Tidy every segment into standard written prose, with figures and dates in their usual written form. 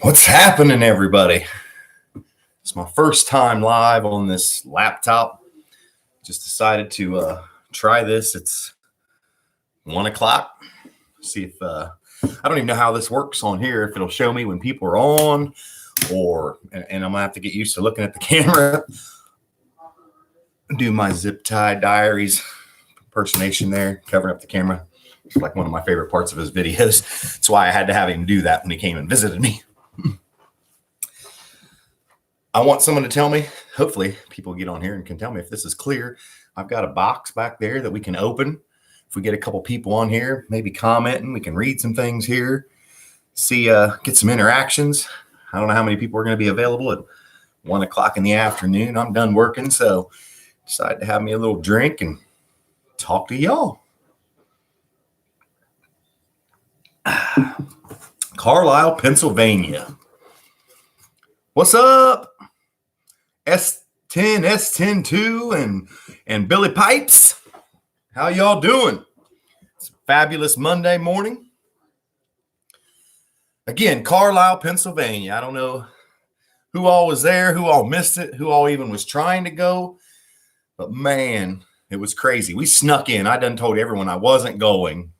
What's happening, everybody? It's my first time live on this laptop. Just decided to try this. It's 1 o'clock. See if I don't even know how this works on here. If it'll show me when people are on, and I'm gonna have to get used to looking at the camera. Do my zip tie diaries impersonation there, covering up the camera. It's like one of my favorite parts of his videos. That's why I had to have him do that when he came and visited me. I want someone to tell me, hopefully people get on here and can tell me if this is clear. I've got a box back there that we can open. If we get a couple people on here, maybe commenting, we can read some things here, see, get some interactions. I don't know how many people are going to be available at 1 o'clock in the afternoon. I'm done working, so decided to have me a little drink and talk to y'all. Carlisle, Pennsylvania. What's up? S10, S102, and Billy Pipes. How y'all doing? It's a fabulous Monday morning. Again, Carlisle, Pennsylvania. I don't know who all was there, who all missed it, who all even was trying to go. But man, it was crazy. We snuck in. I done told everyone I wasn't going.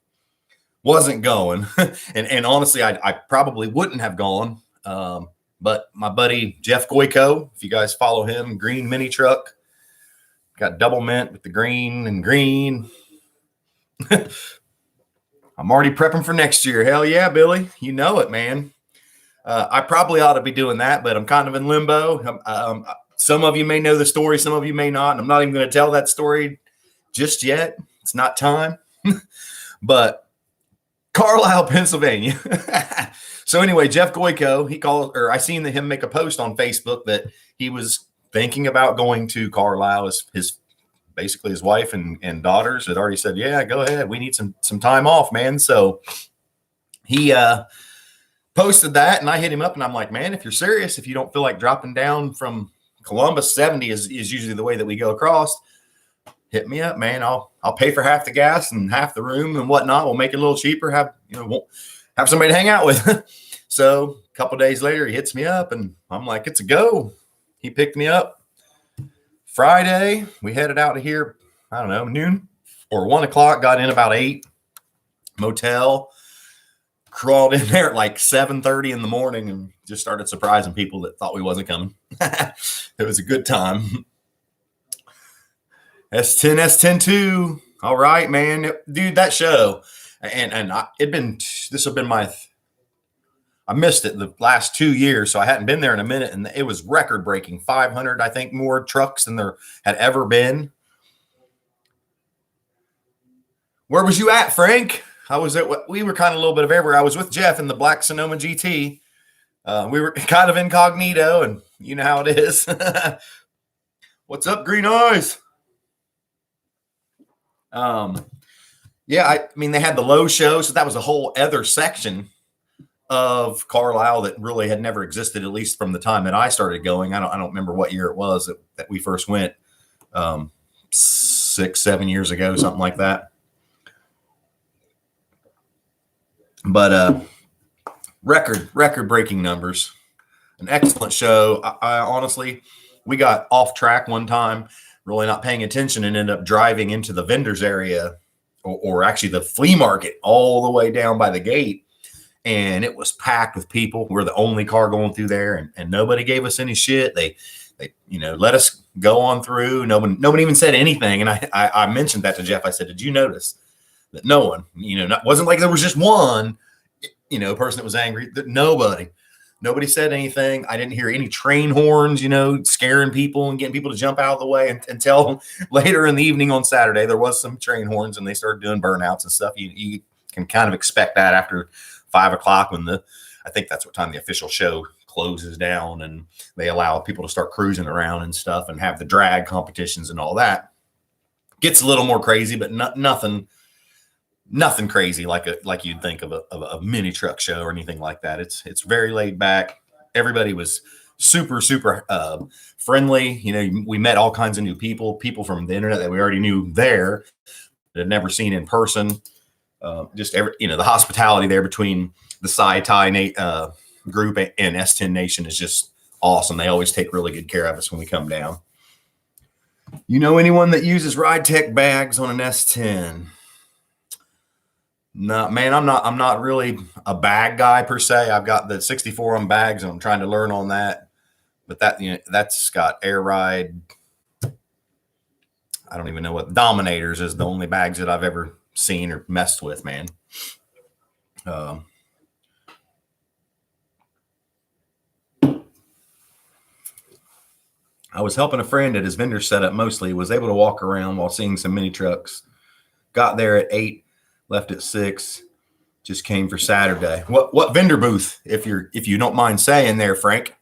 and honestly, I probably wouldn't have gone. But my buddy Jeff Goyko, if you guys follow him, green mini truck, got double mint with the green and green. I'm already prepping for next year. Hell yeah, Billy. You know it, man. I probably ought to be doing that, but I'm kind of in limbo. Some of you may know the story. Some of you may not. And I'm not even going to tell that story just yet. It's not time. But Carlisle, Pennsylvania. So anyway, Jeff Goyko, I seen him make a post on Facebook that he was thinking about going to Carlisle. Basically his wife and daughters had already said, yeah, go ahead. We need some time off, man. So he posted that, and I hit him up, and I'm like, man, if you're serious, if you don't feel like dropping down from Columbus, 70 is usually the way that we go across, hit me up, man. I'll pay for half the gas and half the room and whatnot. We'll make it a little cheaper. Have somebody to hang out with. So a couple days later, he hits me up, and I'm like, it's a go. He picked me up Friday. We headed out of here, I don't know, noon or 1 o'clock, got in about 8, motel, crawled in there at like 7:30 in the morning and just started surprising people that thought we wasn't coming. It was a good time. S10, S102. All right, man. Dude, that show. I missed it the last 2 years, so I hadn't been there in a minute, and it was record-breaking. 500, I think, more trucks than there had ever been. Where was you at, Frank? We were kind of a little bit of everywhere. I was with Jeff in the black Sonoma GT. We were kind of incognito, and you know how it is. What's up, Green Eyes? Yeah, I mean, they had the low show, so that was a whole other section of Carlisle that really had never existed, at least from the time that I started going. I don't remember what year it was that we first went, 6-7 years ago, something like that. But record-breaking numbers, an excellent show. I honestly, we got off track one time, really not paying attention, and ended up driving into the vendors area, or actually the flea market all the way down by the gate. And it was packed with people. We're the only car going through there, and nobody gave us any shit. They let us go on through. Nobody even said anything. And I mentioned that to Jeff. I said, did you notice that no one, wasn't like there was just one, person that was angry, that nobody said anything. I didn't hear any train horns, scaring people and getting people to jump out of the way until later in the evening on Saturday. There was some train horns, and they started doing burnouts and stuff. You can kind of expect that after 5 o'clock when I think that's what time the official show closes down, and they allow people to start cruising around and stuff and have the drag competitions and all that. Gets a little more crazy, but nothing crazy like you'd think of a mini truck show or anything like that. It's very laid back. Everybody was super friendly. We met all kinds of new people from the internet that we already knew there that had never seen in person. just every, the hospitality there between the Sai Tai group and S10 Nation is just awesome. They always take really good care of us when we come down. You know anyone that uses Ride Tech bags on an S10? No, man, I'm not really a bag guy per se. I've got the 64 on bags and I'm trying to learn on that. But that's got Air Ride. I don't even know what Dominators is the only bags that I've ever seen or messed with, man. I was helping a friend at his vendor setup mostly, was able to walk around while seeing some mini trucks. Got there at 8, left at 6, just came for Saturday. What vendor booth, if you don't mind saying there, Frank?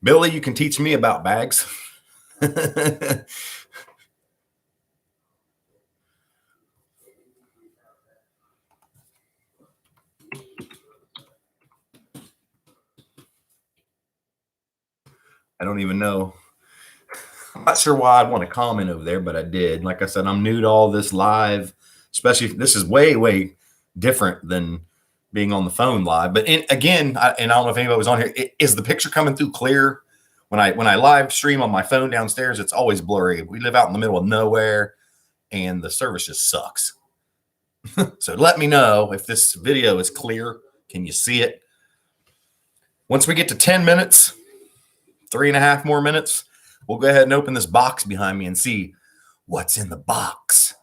Billy, you can teach me about bags. I don't even know. I'm not sure why I'd want to comment over there, but I did. Like I said, I'm new to all this live, especially if this is way, way different than being on the phone live. But again, I don't know if anybody was on here. Is the picture coming through clear? When I live stream on my phone downstairs, it's always blurry. We live out in the middle of nowhere, and the service just sucks. So let me know if this video is clear. Can you see it? Once we get to 10 minutes, 3.5 more minutes, we'll go ahead and open this box behind me and see what's in the box.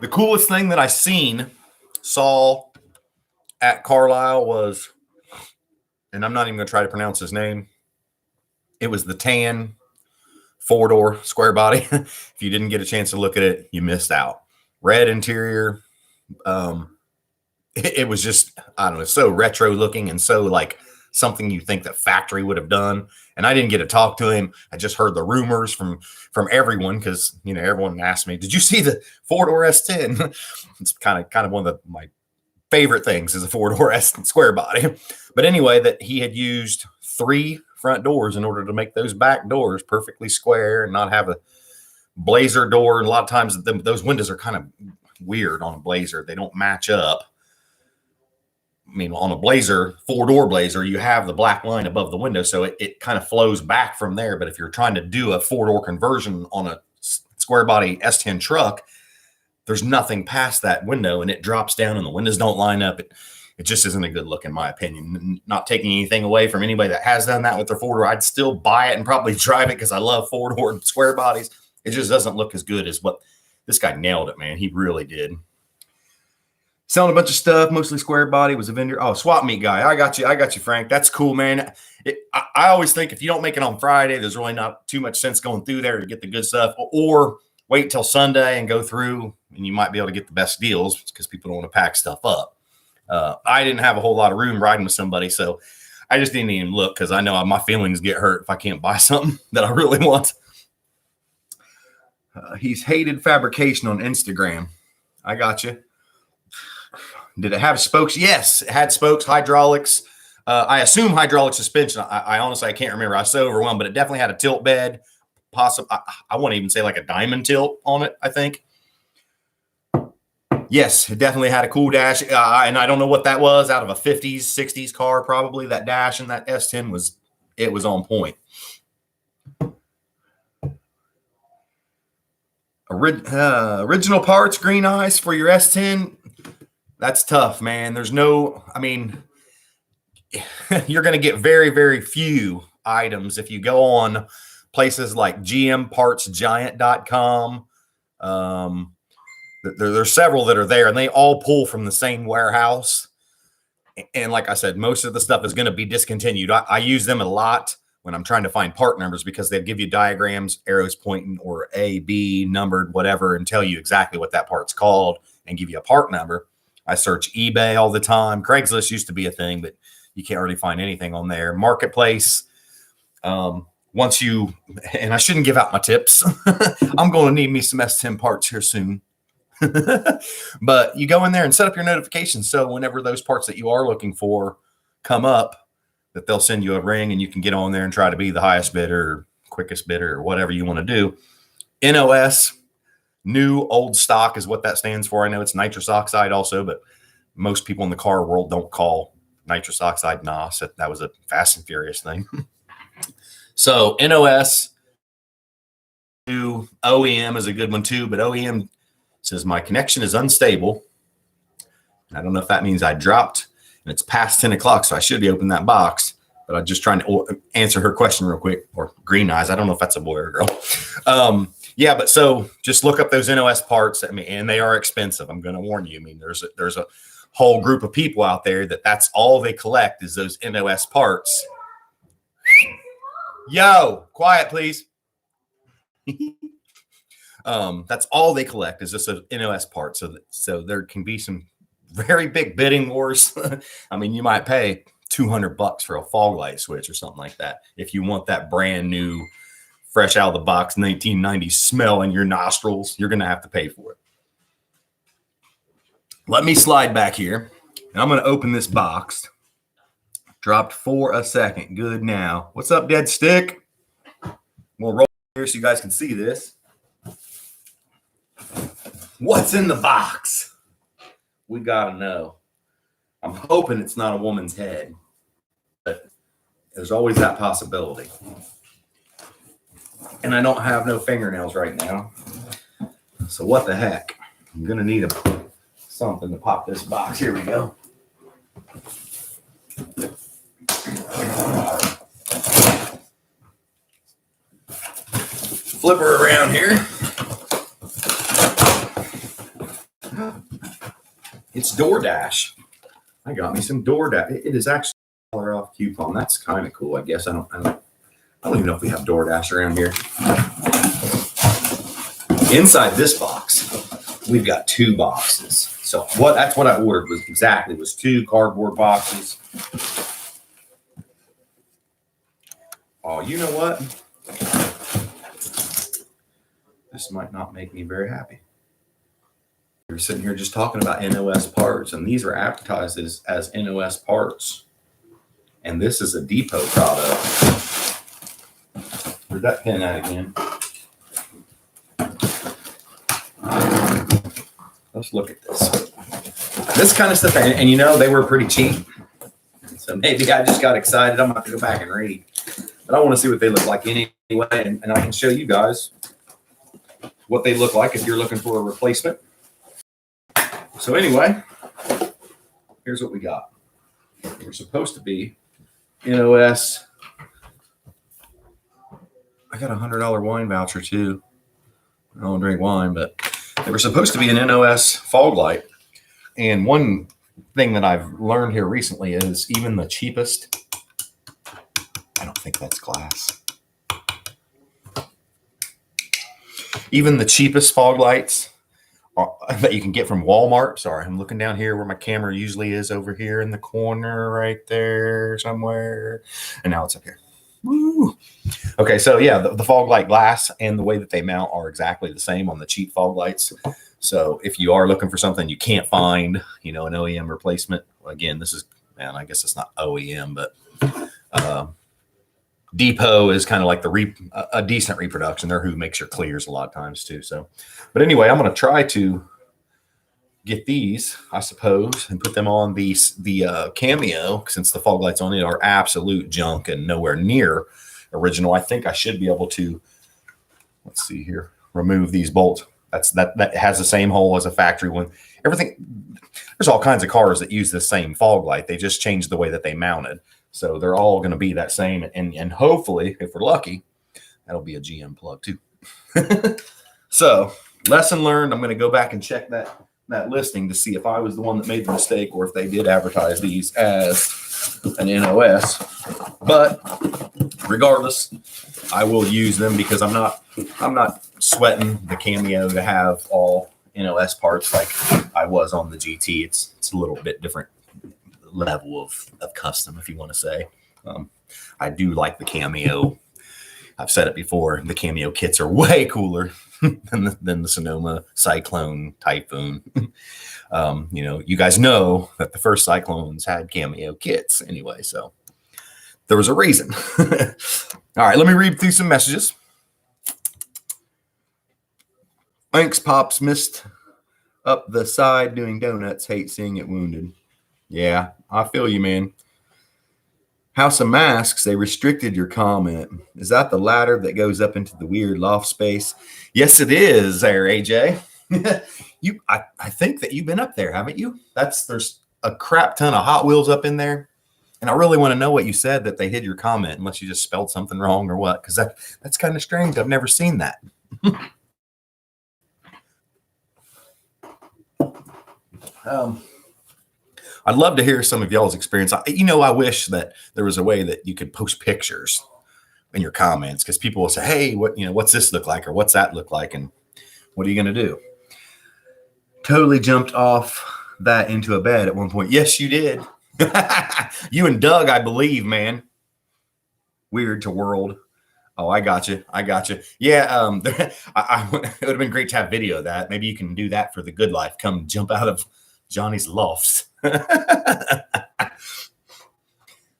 The coolest thing that I saw at Carlisle was, and I'm not even going to try to pronounce his name, it was the tan 4-door square body. If you didn't get a chance to look at it, you missed out. Red interior. It was just, I don't know, so retro looking and so like something you think that factory would have done. And I didn't get to talk to him. I just heard the rumors from everyone because, everyone asked me, did you see the 4-door S10? It's kind of one of my favorite things is a 4-door S square body. But anyway, that he had used 3 front doors in order to make those back doors perfectly square and not have a Blazer door. And a lot of times those windows are kind of weird on a Blazer. They don't match up. I mean, on a Blazer, 4-door Blazer, you have the black line above the window, so it kind of flows back from there. But if you're trying to do a 4-door conversion on a square body S10 truck, there's nothing past that window, and it drops down, and the windows don't line up. It just isn't a good look, in my opinion. Not taking anything away from anybody that has done that with their 4-door. I'd still buy it and probably drive it because I love 4-door square bodies. It just doesn't look as good as what this guy nailed it, man. He really did. Selling a bunch of stuff, mostly square body, was a vendor. Oh, swap meet guy. I got you, Frank. That's cool, man. I always think if you don't make it on Friday, there's really not too much sense going through there to get the good stuff, or wait until Sunday and go through, and you might be able to get the best deals because people don't want to pack stuff up. I didn't have a whole lot of room riding with somebody, so I just didn't even look because I know my feelings get hurt if I can't buy something that I really want. He's hated fabrication on Instagram. I got you. Did it have spokes? Yes, it had spokes, hydraulics. I assume hydraulic suspension. I honestly, I can't remember. I was so overwhelmed, but it definitely had a tilt bed. I won't even say like a diamond tilt on it, I think. Yes, it definitely had a cool dash. And I don't know what that was out of a 50s, 60s car, probably. That dash in that S10 was on point. Original parts, green eyes for your S10. That's tough, man. There's no, I mean, you're going to get very, very few items if you go on places like gmpartsgiant.com. There's several that are there, and they all pull from the same warehouse. And like I said, most of the stuff is going to be discontinued. I use them a lot when I'm trying to find part numbers because they give you diagrams, arrows pointing, or A, B, numbered, whatever, and tell you exactly what that part's called and give you a part number. I search eBay all the time. Craigslist used to be a thing, but you can't really find anything on there. Marketplace. Once you, and I shouldn't give out my tips. I'm going to need me some S10 parts here soon. But you go in there and set up your notifications. So whenever those parts that you are looking for come up, that they'll send you a ring and you can get on there and try to be the highest bidder or quickest bidder or whatever you want to do. NOS, new old stock, is what that stands for. I know it's nitrous oxide also, but most people in the car world don't call nitrous oxide NOS. That was a Fast and Furious thing. So NOS, new OEM is a good one too, but OEM says my connection is unstable. I don't know if that means I dropped and it's past 10 o'clock, so I should be opening that box. But I'm just trying to answer her question real quick. Or green eyes. I don't know if that's a boy or a girl. Yeah, but so just look up those NOS parts. I mean, and they are expensive. I'm going to warn you. I mean, there's a whole group of people out there that's all they collect is those NOS parts. Yo, quiet, please. That's all they collect is just an NOS part. So there can be some very big bidding wars. I mean, you might pay $200 for a fog light switch or something like that if you want that brand new, fresh out of the box 1990s smell in your nostrils. You're going to have to pay for it. Let me slide back here, and I'm going to open this box. Dropped for a second. Good now. What's up, Dead Stick? We'll roll here so you guys can see this. What's in the box? We got to know. I'm hoping it's not a woman's head, but there's always that possibility. And I don't have no fingernails right now. So what the heck? I'm going to need something to pop this box. Here we go. Flip her around here. It's DoorDash. I got me some DoorDash. It is actually a $1 off coupon. That's kind of cool, I guess. I don't even know if we have DoorDash around here. Inside this box, we've got 2 boxes. So that's what I ordered was 2 cardboard boxes. Oh, you know what? This might not make me very happy. We're sitting here just talking about NOS parts, and these are advertised as NOS parts. And this is a Depot product. Where'd that pin at again? Let's look at this. This kind of stuff, and you know, they were pretty cheap. So maybe I just got excited. I'm going to have to go back and read. But I want to see what they look like anyway, and I can show you guys what they look like if you're looking for a replacement. So anyway, here's what we got. We're supposed to be NOS. I got a $100 wine voucher too. I don't drink wine, but they were supposed to be an NOS fog light. And one thing that I've learned here recently is even the cheapest, I don't think that's glass. Even the cheapest fog lights that you can get from Walmart. Sorry, I'm looking down here where my camera usually is, over here in the corner right there somewhere. And now it's up here. Woo. Okay, so yeah, the fog light glass and the way that they mount are exactly the same on the cheap fog lights. So if you are looking for something you can't find, an OEM replacement, again, this is, man, I guess it's not OEM, but Depot is kind of like a decent reproduction. They're who makes your clears a lot of times too. So, but anyway, I'm going to try to get these, I suppose, and put them on the Cameo, since the fog lights on it are absolute junk and nowhere near original. I think I should be able to, let's see here, remove these bolts. That has the same hole as a factory one. Everything, there's all kinds of cars that use the same fog light. They just changed the way that they mounted. So they're all going to be that same. And hopefully, if we're lucky, that'll be a GM plug too. So lesson learned. I'm going to go back and check that listing to see if I was the one that made the mistake or if they did advertise these as an NOS. But regardless, I will use them because I'm not sweating the Cameo to have all NOS parts like I was on the GT. It's a little bit different level of custom, if you want to say. I do like the Cameo. I've said it before, the Cameo kits are way cooler than the Sonoma, Cyclone, Typhoon. You guys know that the first Cyclones had Cameo kits anyway. So there was a reason. All right, let me read through some messages. Thanks, Pops. Missed up the side doing donuts. Hate seeing it wounded. Yeah, I feel you, man. House of Masks, they restricted your comment. Is that the ladder that goes up into the weird loft space? Yes, it is there, AJ. I think that you've been up there, haven't you? There's a crap ton of Hot Wheels up in there. And I really want to know what you said that they hid your comment, unless you just spelled something wrong or what, because that's kind of strange. I've never seen that. I'd love to hear some of y'all's experience. I wish that there was a way that you could post pictures in your comments, because people will say, hey, what's this look like? Or what's that look like? And what are you going to do? Totally jumped off that into a bed at one point. Yes, you did. You and Doug, I believe, man. Weird to world. Oh, I got you. Yeah. It would have been great to have video of that. Maybe you can do that for the good life. Come jump out of Johnny's lofts.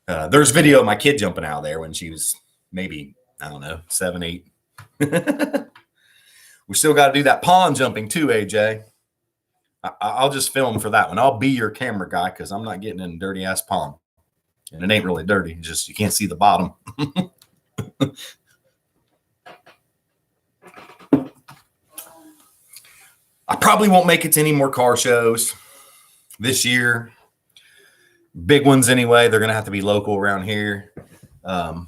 There's video of my kid jumping out of there when she was maybe, I don't know, 7, 8. We still got to do that pond jumping too, AJ. I'll just film for that one. I'll be your camera guy, because I'm not getting in a dirty ass pond. And it ain't really dirty. Just you can't see the bottom. I probably won't make it to any more car shows this year. Big ones anyway. They're going to have to be local around here. I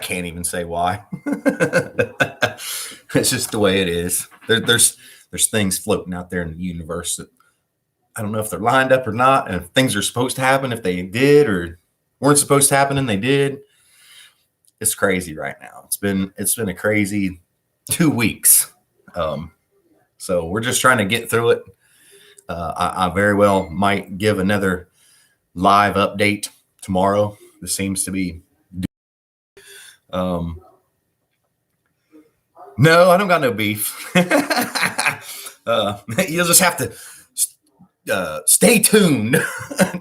can't even say why. It's just the way it is. There's things floating out there in the universe that I don't know if they're lined up or not, and if things are supposed to happen, if they did, or weren't supposed to happen and they did. It's crazy right now. It's been a crazy 2 weeks. So we're just trying to get through it. I very well might give another live update tomorrow. This seems to be. No, I don't got no beef. You'll just have to stay tuned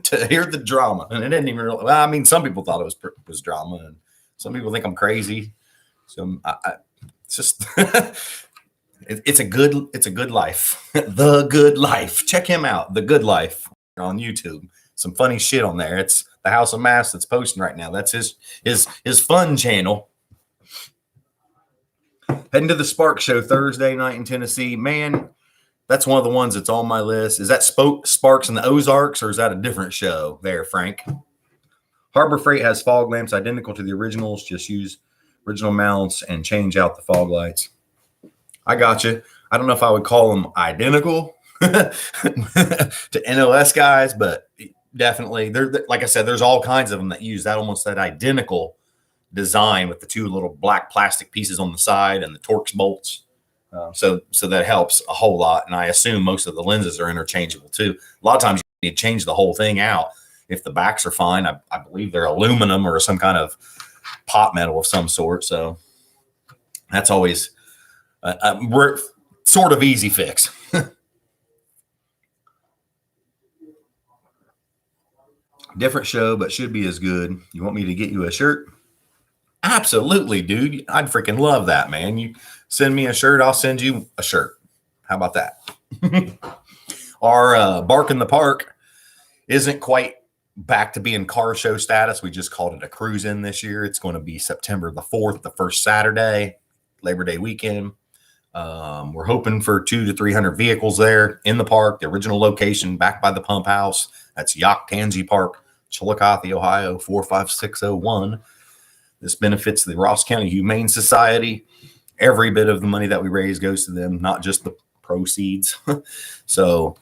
to hear the drama. And it didn't even really, well, I mean, some people thought it was drama, and some people think I'm crazy. So it's just it's a good life. The Good Life. Check him out, The Good Life, on YouTube. Some funny shit on there. It's the House of Mass that's posting right now. That's his fun channel. Heading to the Spark Show Thursday night in Tennessee. Man, that's one of the ones that's on my list. Is that Sparks in the Ozarks, or is that a different show there, Frank? Harbor Freight has fog lamps identical to the originals. Just use original mounts and change out the fog lights. I got you. I don't know if I would call them identical to NOS guys, but definitely, like I said, there's all kinds of them that use that identical design with the two little black plastic pieces on the side and the Torx bolts. So that helps a whole lot. And I assume most of the lenses are interchangeable too. A lot of times you need to change the whole thing out. If the backs are fine, I believe they're aluminum or some kind of pot metal of some sort. So that's always we're sort of easy fix. Different show, but should be as good. You want me to get you a shirt? Absolutely, dude. I'd freaking love that, man. You send me a shirt, I'll send you a shirt. How about that? Our Bark in the Park isn't quite back to being car show status. We just called it a cruise in this year. It's going to be September the 4th, the first Saturday, Labor Day weekend. We're hoping for 200 to 300 vehicles there in the park. The original location back by the pump house. That's Yacht-Tansy Park, Chillicothe, Ohio, 45601. This benefits the Ross County Humane Society. Every bit of the money that we raise goes to them, not just the proceeds. So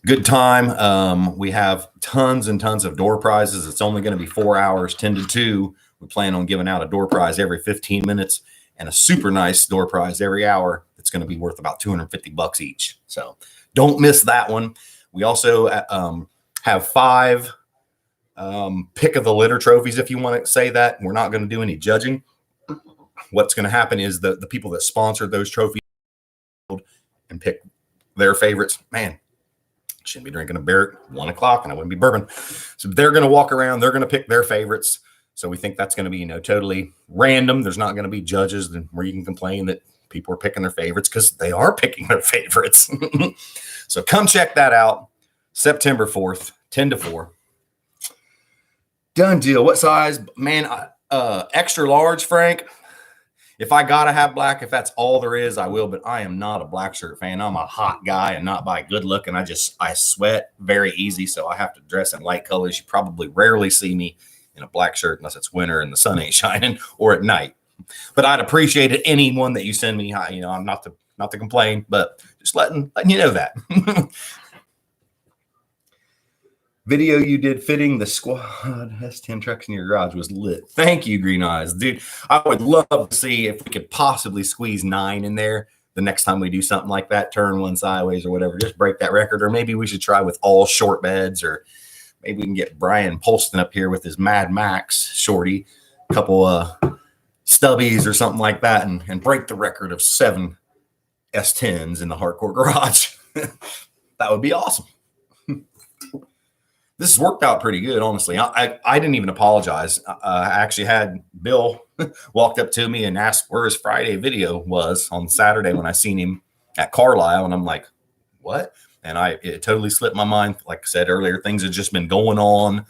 good time. We have tons and tons of door prizes. It's only going to be 4 hours, 10 to 2. We plan on giving out a door prize every 15 minutes and a super nice door prize every hour. It's going to be worth about $250 each. So don't miss that one. We also have 5 pick of the litter trophies, if you want to say that. We're not going to do any judging. What's going to happen is the people that sponsored those trophies and pick their favorites. Man, Shouldn't be drinking a beer at 1 o'clock, and I wouldn't be bourbon. So they're going to walk around. They're going to pick their favorites. So we think that's going to be, totally random. There's not going to be judges where you can complain that people are picking their favorites, because they are picking their favorites. So come check that out. September 4th, 10 to 4. Done deal. What size? Man, extra large, Frank. If I got to have black, if that's all there is, I will. But I am not a black shirt fan. I'm a hot guy and not by good looking. I sweat very easy, so I have to dress in light colors. You probably rarely see me in a black shirt unless it's winter and the sun ain't shining, or at night. But I'd appreciate it, anyone that you send me. I'm not to complain, but just letting you know that. Video you did fitting the Squad S10 trucks in your garage was lit. Thank you, Green Eyes. Dude, I would love to see if we could possibly squeeze 9 in there the next time we do something like that, turn one sideways or whatever, just break that record. Or maybe we should try with all short beds, or maybe we can get Brian Polston up here with his Mad Max shorty, a couple stubbies or something like that, and break the record of 7 S10s in the hardcore garage. That would be awesome. This has worked out pretty good, honestly. I didn't even apologize. I actually had Bill walked up to me and asked where his Friday video was on Saturday when I seen him at Carlisle. And I'm like, what? And it totally slipped my mind. Like I said earlier, things have just been going on,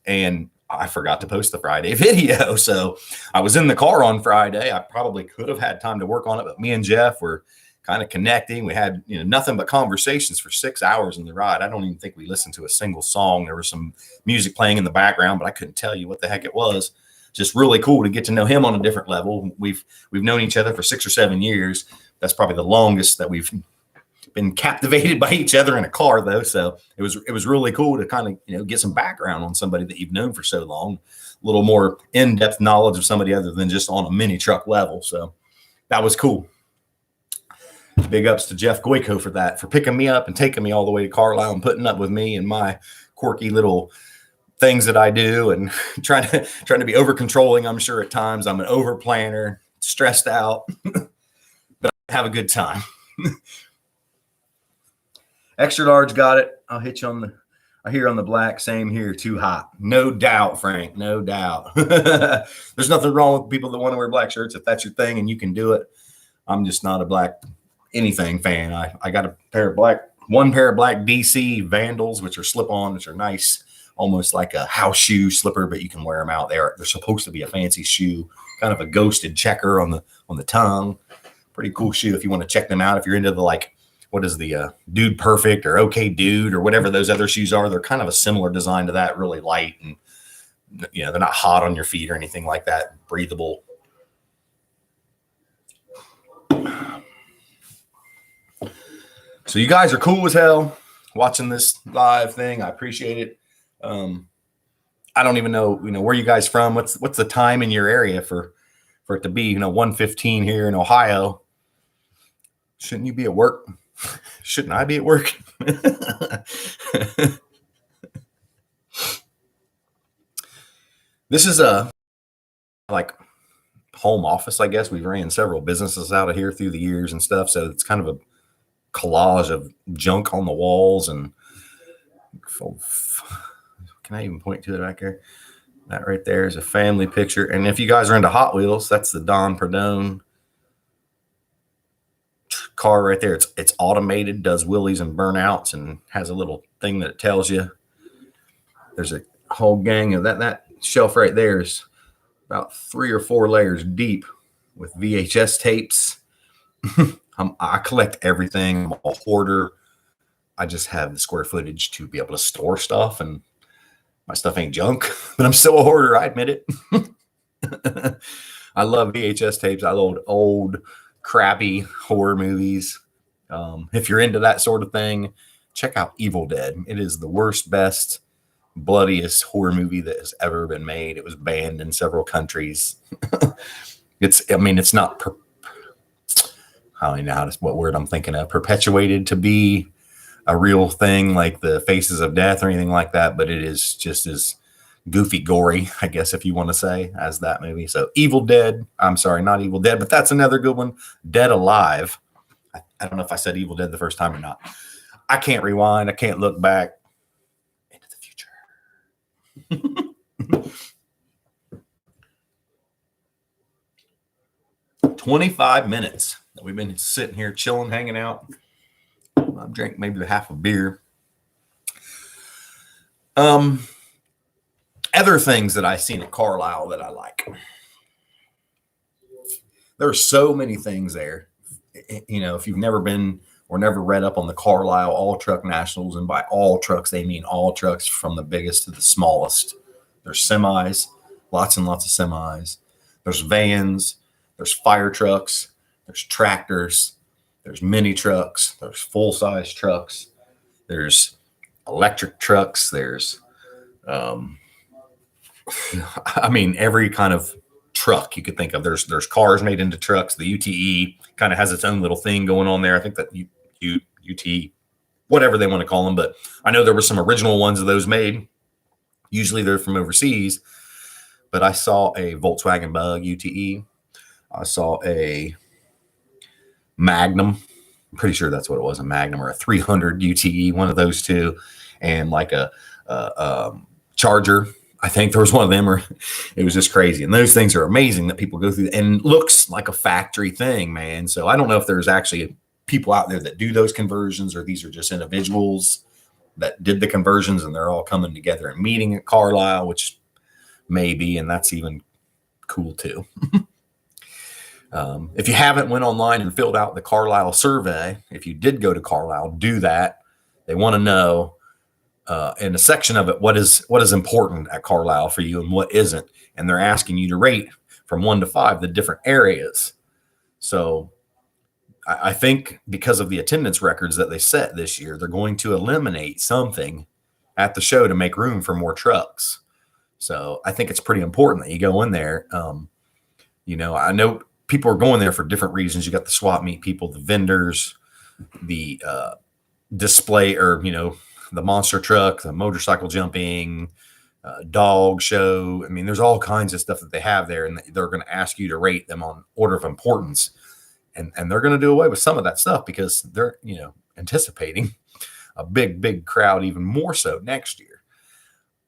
and I forgot to post the Friday video. So I was in the car on Friday. I probably could have had time to work on it, but me and Jeff were kind of connecting. We had nothing but conversations for 6 hours in the ride. I don't even think we listened to a single song. There was some music playing in the background, but I couldn't tell you what the heck it was. Just really cool to get to know him on a different level. We've known each other for 6 or 7 years. That's probably the longest that we've been captivated by each other in a car, though. So it was really cool to kind of get some background on somebody that you've known for so long, a little more in-depth knowledge of somebody other than just on a mini truck level. So that was cool. Big ups to Jeff Goyko for that, for picking me up and taking me all the way to Carlisle and putting up with me and my quirky little things that I do, and trying to be over controlling. I'm sure at times I'm an over planner, stressed out, but I have a good time. Extra large, got it. I'll hit you I hear on the black. Same here. Too hot. No doubt, Frank. No doubt. There's nothing wrong with people that want to wear black shirts if that's your thing and you can do it. I'm just not a black anything fan. I got one pair of black DC Vandals, which are slip-on, which are nice, almost like a house shoe slipper, but you can wear them out. They're supposed to be a fancy shoe, kind of a ghosted checker on the tongue. Pretty cool shoe if you want to check them out. If you're into the what is the Dude Perfect or OK Dude or whatever those other shoes are, they're kind of a similar design to that, really light, and they're not hot on your feet or anything like that. Breathable. So you guys are cool as hell watching this live thing. I appreciate it. I don't even know, where you guys from. What's the time in your area for it to be, 1:15 here in Ohio? Shouldn't you be at work? Shouldn't I be at work? This is a home office, I guess. We've ran several businesses out of here through the years and stuff. So it's kind of a collage of junk on the walls. And can I even point to it back there? That right there is a family picture. And if you guys are into Hot Wheels, that's the Don Perdone car right there. It's automated, does wheelies and burnouts, and has a little thing that tells you. There's a whole gang of that shelf right there is about 3 or 4 layers deep with VHS tapes. I collect everything. I'm a hoarder. I just have the square footage to be able to store stuff, and my stuff ain't junk, but I'm still a hoarder. I admit it. I love VHS tapes. I love old crappy horror movies. If you're into that sort of thing, check out Evil Dead. It is the worst, best, bloodiest horror movie that has ever been made. It was banned in several countries. It's not I don't know what word I'm thinking of, perpetuated to be a real thing like the Faces of Death or anything like that, but it is just as goofy, gory, I guess, if you want to say, as that movie. So Evil Dead, I'm sorry, not Evil Dead, but that's another good one. Dead Alive. I don't know if I said Evil Dead the first time or not. I can't rewind. I can't look back into the future. 25 minutes. We've been sitting here chilling, hanging out. I've drank maybe half a beer. Other things that I've seen at Carlisle that I like. There are so many things there. You know, if you've never been or never read up on the Carlisle All Truck Nationals, and by all trucks, they mean all trucks from the biggest to the smallest. There's semis, lots and lots of semis. There's vans, there's fire trucks, there's tractors, there's mini trucks, there's full-size trucks, there's electric trucks, there's, I mean, every kind of truck you could think of. There's cars made into trucks. The UTE kind of has its own little thing going on there. I think that UTE, whatever they want to call them, but I know there were some original ones of those made. Usually they're from overseas, but I saw a Volkswagen Bug UTE. I saw a Magnum. I'm pretty sure that's what it was, a Magnum or a 300 UTE, one of those two, and like a Charger. I think there was one of them, or it was just crazy. And those things are amazing that people go through, and looks like a factory thing, man. So I don't know if there's actually people out there that do those conversions, or these are just individuals that did the conversions and they're all coming together and meeting at Carlisle, which maybe, and that's even cool too. If you haven't went online and filled out the Carlisle survey, if you did go to Carlisle, do that. They want to know in a section of it what is important at Carlisle for you and what isn't, and they're asking you to rate from 1 to 5 the different areas. So I think because of the attendance records that they set this year, they're going to eliminate something at the show to make room for more trucks. So I think it's pretty important that you go in there. You know, I know people are going there for different reasons. You got the swap meet people, the vendors, the display, or, you know, the monster truck, the motorcycle jumping, dog show. I mean, there's all kinds of stuff that they have there, and they're going to ask you to rate them on order of importance. And they're going to do away with some of that stuff because they're, you know, anticipating a big crowd, even more so next year.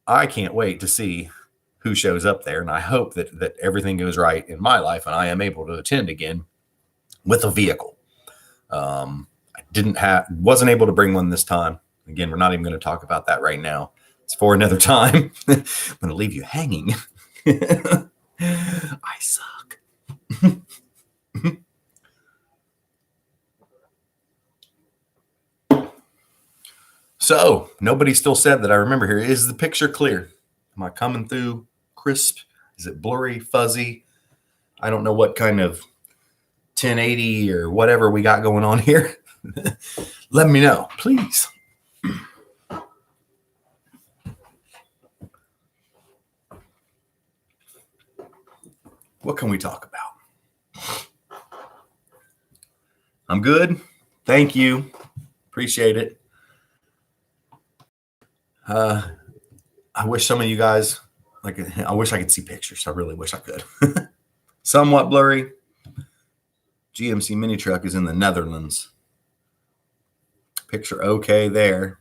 I can't wait to see who shows up there. And I hope that everything goes right in my life and I am able to attend again with a vehicle. I wasn't able to bring one this time. Again, we're not even going to talk about that right now. It's for another time. I'm going to leave you hanging. I suck. So nobody still said that I remember here. Is the picture clear? Am I coming through crisp? Is it blurry, fuzzy? I don't know what kind of 1080 or whatever we got going on here. Let me know, please. What can we talk about? I'm good. Thank you. Appreciate it. I wish some of you guys, I wish I could see pictures. I really wish I could. Somewhat blurry. GMC mini truck is in the Netherlands. Picture okay there.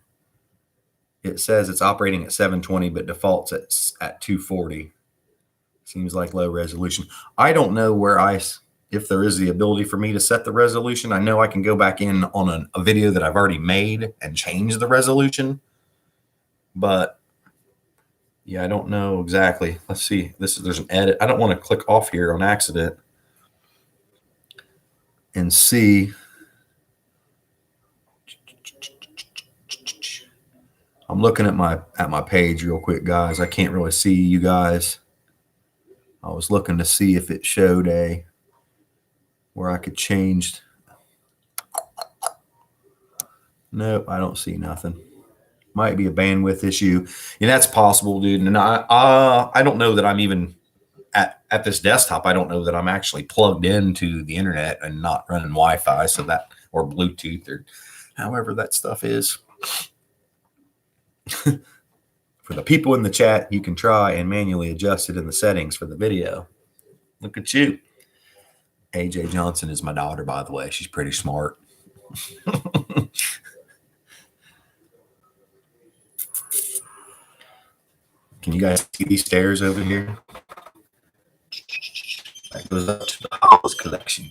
It says it's operating at 720, but defaults at 240. Seems like low resolution. I don't know if there is the ability for me to set the resolution. I know I can go back in on a video that I've already made and change the resolution. But yeah, I don't know exactly. Let's see. There's an edit. I don't want to click off here on accident and see. I'm looking at my page real quick, guys. I can't really see you guys. I was looking to see if it showed where I could change. Nope, I don't see nothing. Might be a bandwidth issue. And that's possible, dude. And I don't know that I'm even at this desktop. I don't know that I'm actually plugged into the internet and not running Wi-Fi, so that, or Bluetooth, or however that stuff is. For the people in the chat, you can try and manually adjust it in the settings for the video. Look at you. AJ Johnson is my daughter, by the way. She's pretty smart. Can you guys see these stairs over here? That goes up to the Hot Wheels collection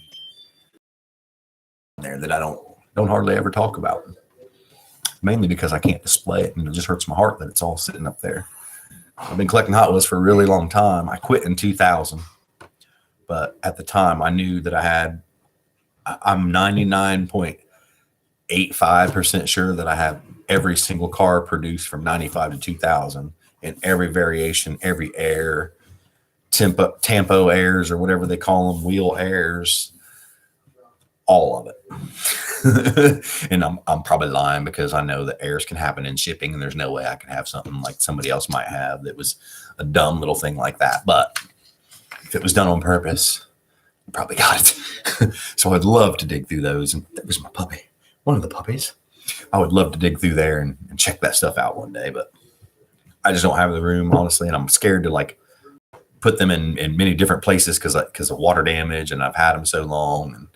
there that I don't hardly ever talk about. Mainly because I can't display it, and it just hurts my heart that it's all sitting up there. I've been collecting Hot Wheels for a really long time. I quit in 2000, but at the time I knew that I'm 99.85% sure that I have every single car produced from 95 to 2000 in every variation, every air, tempo airs or whatever they call them, wheel airs, all of it. And I'm probably lying because I know that errors can happen in shipping, and there's no way I can have something like somebody else might have that was a dumb little thing like that. But if it was done on purpose, I probably got it. So I'd love to dig through those. And that was my puppy, one of the puppies. I would love to dig through there and check that stuff out one day, but I just don't have the room, honestly, and I'm scared to like put them in many different places because of water damage, and I've had them so long, and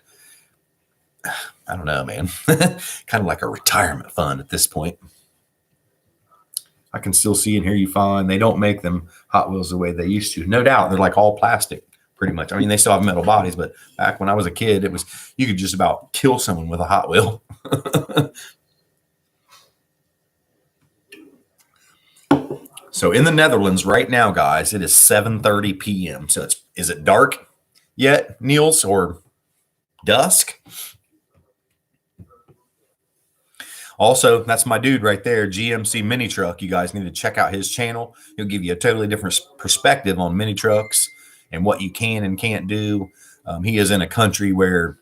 I don't know, man. Kind of like a retirement fund at this point. I can still see and hear you fine. They don't make them Hot Wheels the way they used to. No doubt. They're like all plastic, pretty much. I mean, they still have metal bodies, but back when I was a kid, you could just about kill someone with a Hot Wheel. So in the Netherlands right now, guys, it is 7:30 p.m. So is it dark yet, Niels, or dusk? Also, that's my dude right there, GMC Mini Truck. You guys need to check out his channel. He'll give you a totally different perspective on mini trucks and what you can and can't do. He is in a country where,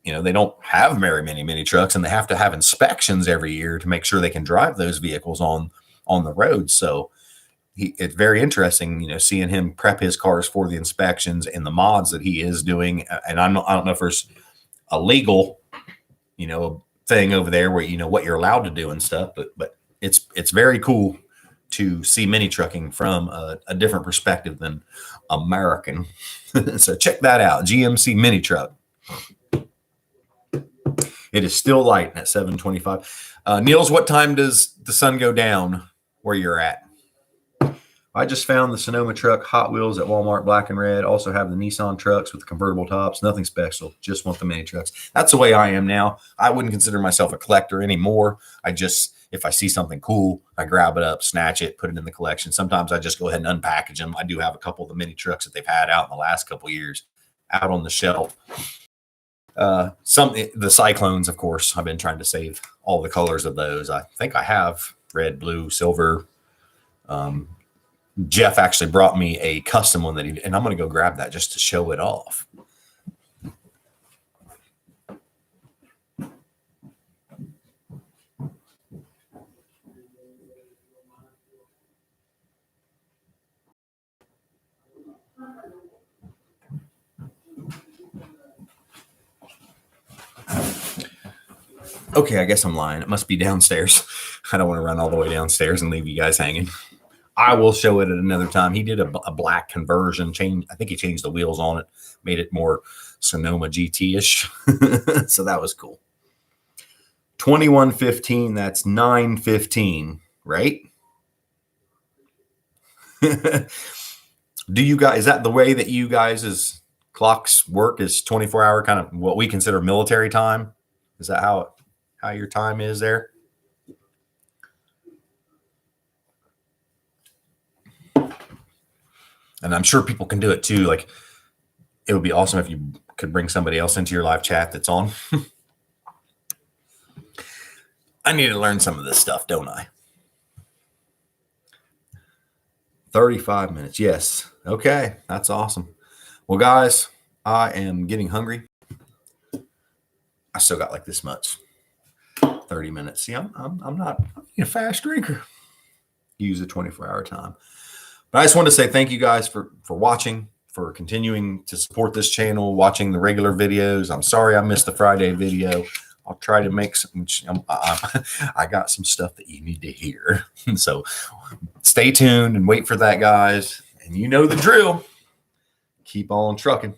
they don't have very many mini trucks, and they have to have inspections every year to make sure they can drive those vehicles on the road. So it's very interesting, seeing him prep his cars for the inspections and the mods that he is doing. And I don't know if there's a legal, thing over there where what you're allowed to do and stuff, but it's very cool to see mini trucking from a different perspective than American. So check that out, GMC Mini Truck. It is still light at 7:25. Niels, what time does the sun go down where you're at? I just found the Sonoma truck Hot Wheels at Walmart, black and red. Also have the Nissan trucks with the convertible tops. Nothing special. Just want the mini trucks. That's the way I am now. I wouldn't consider myself a collector anymore. If I see something cool, I grab it up, snatch it, put it in the collection. Sometimes I just go ahead and unpackage them. I do have a couple of the mini trucks that they've had out in the last couple of years out on the shelf. The Cyclones, of course, I've been trying to save all the colors of those. I think I have red, blue, silver. Jeff actually brought me a custom one and I'm going to go grab that just to show it off. Okay, I guess I'm lying. It must be downstairs. I don't want to run all the way downstairs and leave you guys hanging. I will show it at another time. He did a black conversion change. I think he changed the wheels on it, made it more Sonoma GT-ish. So that was cool. 21:15. That's 9:15, right? Do you guys? Is that the way that you guys' clocks work? Is 24-hour kind of what we consider military time? Is that how your time is there? And I'm sure people can do it too. Like, it would be awesome if you could bring somebody else into your live chat that's on. I need to learn some of this stuff, don't I? 35 minutes. Yes. Okay. That's awesome. Well, guys, I am getting hungry. I still got like this much. 30 minutes. See, I'm not a fast drinker. Use a 24-hour time. But I just want to say thank you guys for watching, for continuing to support this channel, watching the regular videos. I'm sorry I missed the Friday video. I'll try to make some. I got some stuff that you need to hear. So stay tuned and wait for that, guys. And you know the drill. Keep on trucking.